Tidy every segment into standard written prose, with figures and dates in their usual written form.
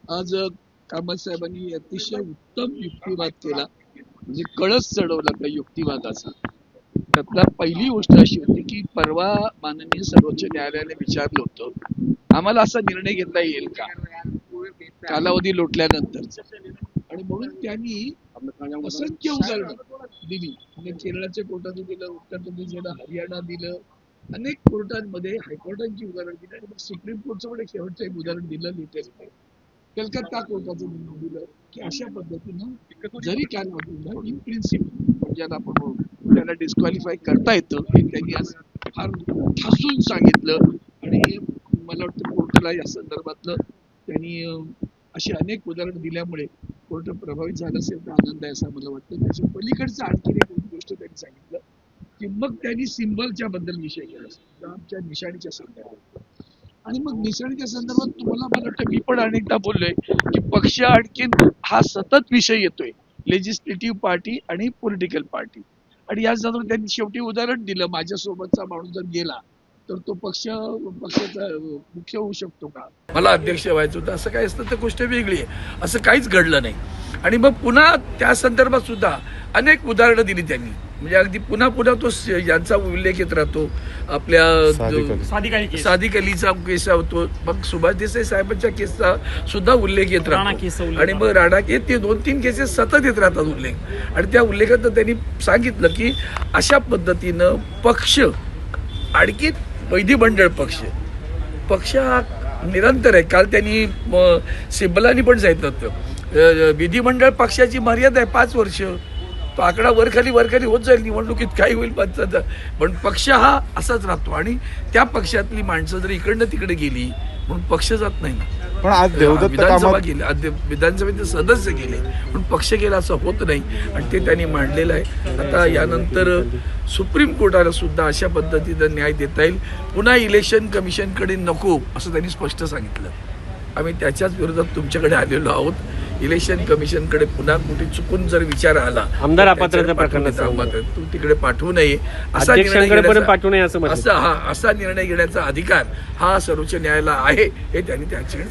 आज कामत साहेबांनी अतिशय उत्तम युक्तिवाद केला, म्हणजे कळस चढवला त्या युक्तिवादाचा. त्यातला पहिली गोष्ट अशी होती की परवा माननीय सर्वोच्च न्यायालयाने विचारलं होतं आम्हाला असा निर्णय घेता येईल का कालावधी लोटल्यानंतरचा, आणि म्हणून त्यांनी असंख्य उदाहरणं दिली. म्हणजे केरळाच्या कोर्टाने दिलं, उत्तर प्रदेशला, हरियाणा दिलं, अनेक कोर्टांमध्ये हायकोर्टांची उदाहरणं दिली, आणि मग सुप्रीम कोर्टचं पण एक शेवटचं एक उदाहरण दिलं लिटरली कलकत्ता कोर्टाचं दिलं की अशा पद्धतीनं जरी कालावधी इन प्रिन्सिपल ज्याला आपण त्याला डिस्क्वालिफाय करता येतं हे त्यांनी आज फार ठासून सांगितलं. आणि मला वाटतं कोर्टाला या संदर्भातलं त्यांनी अशी अनेक उदाहरणं दिल्यामुळे कोर्ट प्रभावित झालं असेल तर आनंद आहे असं मला वाटतं. त्याच्या पलीकडचं आणखी एक गोष्ट त्यांनी सांगितलं की मग त्यांनी सिम्बलच्या बद्दल विषय केला, आमच्या निशाणीच्या संदर्भात. आणि मग निशाणीच्या संदर्भात तुम्हाला मला वाटतं मी पण अनेकदा बोललोय की पक्ष आणखीन हा सतत विषय येतोय, लेजिस्लेटिव्ह पार्टी आणि पॉलिटिकल पार्टी. आणि या संदर्भात त्यांनी शेवटी उदाहरण दिलं, माझ्यासोबतचा माणूस जर गेला तर तो पक्षाचा मुख्य होऊ शकतो का, मला अध्यक्ष व्हायचं होतं, असं काय असतं तर गोष्ट वेगळी आहे. असं काहीच घडलं नाही. आणि मग पुन्हा त्या संदर्भात सुद्धा अनेक उदाहरणं दिली त्यांनी. म्हणजे अगदी पुन्हा पुन्हा तो यांचा उल्लेख येत राहतो, आपल्या सादिक अलीचा केस होतो, मग सुभाष देसाई साहेबांच्या केसचा सुद्धा उल्लेख येत राहतो, आणि मग राणा केस, ते 2-3 केसेस सतत येत राहतात उल्लेख. आणि त्या उल्लेखात त्यांनी सांगितलं की अशा पद्धतीनं पक्ष आणखी विधिमंडळ पक्ष हा निरंतर आहे. काल त्यांनी सिब्बलांनी पण सांगितलं होतं विधिमंडळ पक्षाची मर्यादा आहे 5 वर्ष. तो आकडा वरखाली होत जाईल, निवडणुकीत काही होईल पण पक्ष हा असाच राहतो. आणि त्या पक्षातली माणसं जर इकडनं तिकडे गेली म्हणून पक्ष जात नाही ना. पण आज विधानसभा गेले, विधानसभेचे सदस्य गेले पण पक्ष गेला असं होत नाही, आणि ते त्यांनी मांडलेलं आहे. आता यानंतर सुप्रीम कोर्टाला सुद्धा अशा पद्धतीनं न्याय देता येईल. पुन्हा इलेक्शन कमिशनकडे नको असं त्यांनी स्पष्ट सांगितलं. आम्ही त्याच्याच विरोधात तुमच्याकडे आलेलो आहोत. इलेक्शन कमिशनकडे पुन्हा कुठे चुकून जर विचार आला आमदार अपात्रता प्रकरणात तू तिकडे पाठवू नये, असा निर्णय घेण्याचा अधिकार हा सर्वोच्च न्यायालयाला आहे हे त्यांनी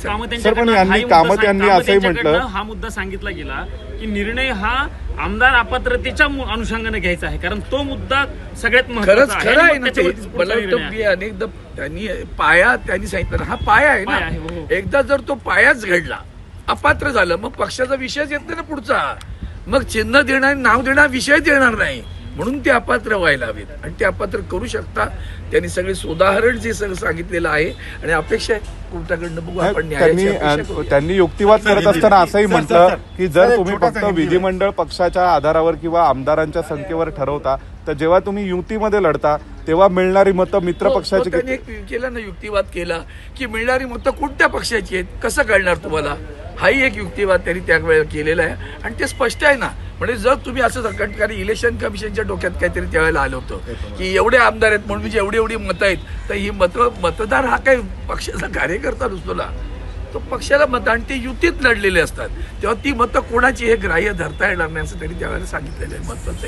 कामत यांनी असंही म्हटलं. हा मुद्दा सांगितला गेला की निर्णय हा आमदार अपात्रतेच्या अनुषंगाने घ्यायचा आहे, कारण तो मुद्दा सगळ्यात महत्त्वाचा आहे. खरं आहे ना ते. मला वाटतं की अनेकदा त्यांनी सांगितलं हा पाया आहे ना. एकदा जर तो पायाच घडला, अपात्र झालं, मग पक्षाचा विषयच येत नाही ना पुढचा. मग चिन्ह देणार, नाव देणार, विषयच येणार नाही. म्हणून ते अपात्र व्हायला हवेत, आणि ते अपात्र करू शकता. त्यांनी सगळे उदाहरण जे सगळं सांगितलेलं आहे, आणि अपेक्षा आहे कोर्टाकडनं बघू आपण. त्यांनी युक्तिवाद करत असताना असंही म्हटलं की जर तुम्ही फक्त विधिमंडळ पक्षाच्या आधारावर किंवा आमदारांच्या संख्येवर ठरवता, तर जेव्हा तुम्ही युतीमध्ये लढता तेव्हा मिळणारी मतं मित्र पक्षाची. त्यांनी एक केला ना, युक्तिवाद केला की मिळणारी मतं कोणत्या पक्षाची आहेत कसं कळणार तुम्हाला, हाही एक युक्तिवाद त्यांनी त्यावेळेला केलेला आहे. आणि ते स्पष्ट आहे ना. म्हणजे जर तुम्ही असं कारण इलेक्शन कमिशनच्या डोक्यात काहीतरी त्यावेळेला आलं होतं की एवढे आमदार आहेत म्हणून म्हणजे एवढी मतं आहेत, तर ही मतदार हा काही पक्षाचा कार्यकर्ता नसतो ना, तो पक्षाला मतं, आणि ते युतीत लढलेले असतात, तेव्हा ती मतं कोणाची हे ग्राह्य धरता येणार नाही असं त्यांनी त्यावेळेला सांगितलेलं आहे. महत्वाचं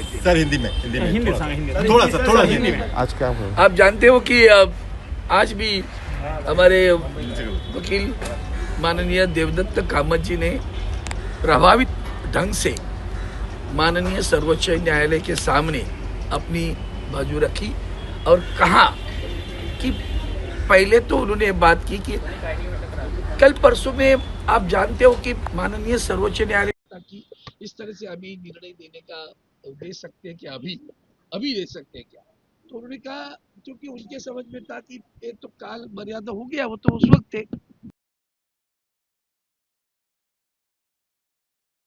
आहे. आज क्या आप जानते हो कि आज भी हमारे वकील माननीय देवदत्त कामत जी ने प्रभावित ढंग से माननीय सर्वोच्च न्यायालय के सामने अपनी बाजू रखी और कहा कि पहले तो उन्होंने बात की कि कल परसों में आप जानते हो कि माननीय सर्वोच्च न्यायालय की इस तरह से अभी निर्णय देने का दे सकते हैं कि अभी दे सकते हैं क्या. तो उन्होंने कहा क्योंकि उनके समझ में था कि ये तो काल मर्यादा हो गया, वो तो उस वक्त थे.